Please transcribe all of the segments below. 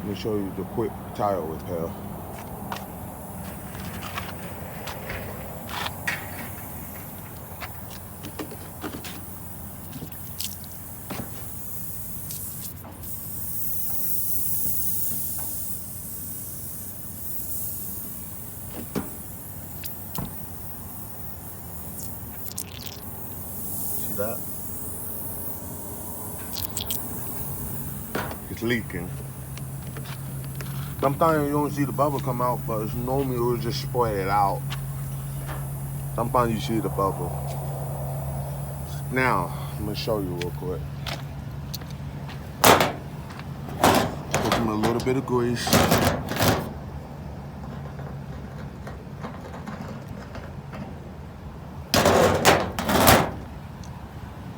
Let me show you the quick tire repair. See that? It's leaking. Sometimes you don't see the bubble come out, but it's normally it will just spread it out. Sometimes you see the bubble. Now, I'm gonna show you real quick. Put some a little bit of grease.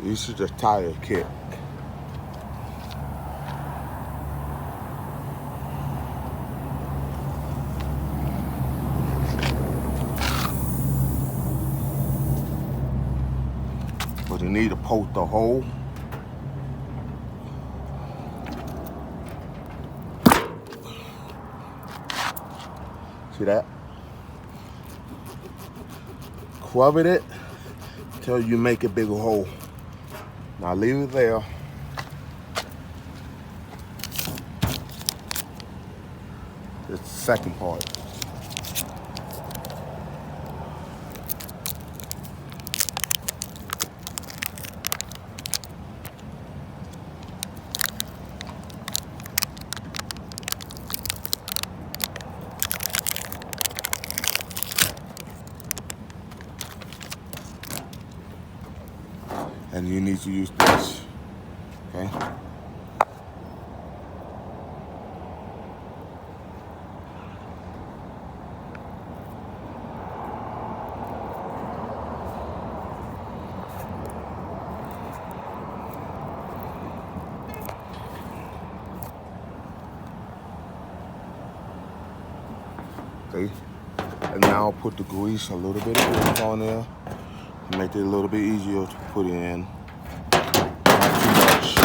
This is the tire kit. But you need to poke the hole. See that? Cover it till you make a bigger hole. Now leave it there. It's the second part. And you need to use this, okay? Okay, and now put the grease, a little bit of grease on there. Make it a little bit easier to put it in. Not too much.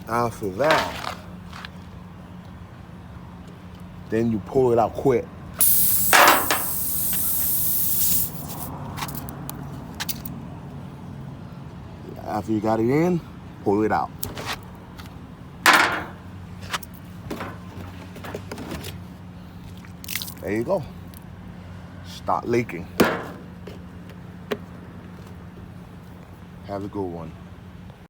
After that, then you pull it out quick. After you got it in, pull it out. There you go. Stop leaking. Have a good one.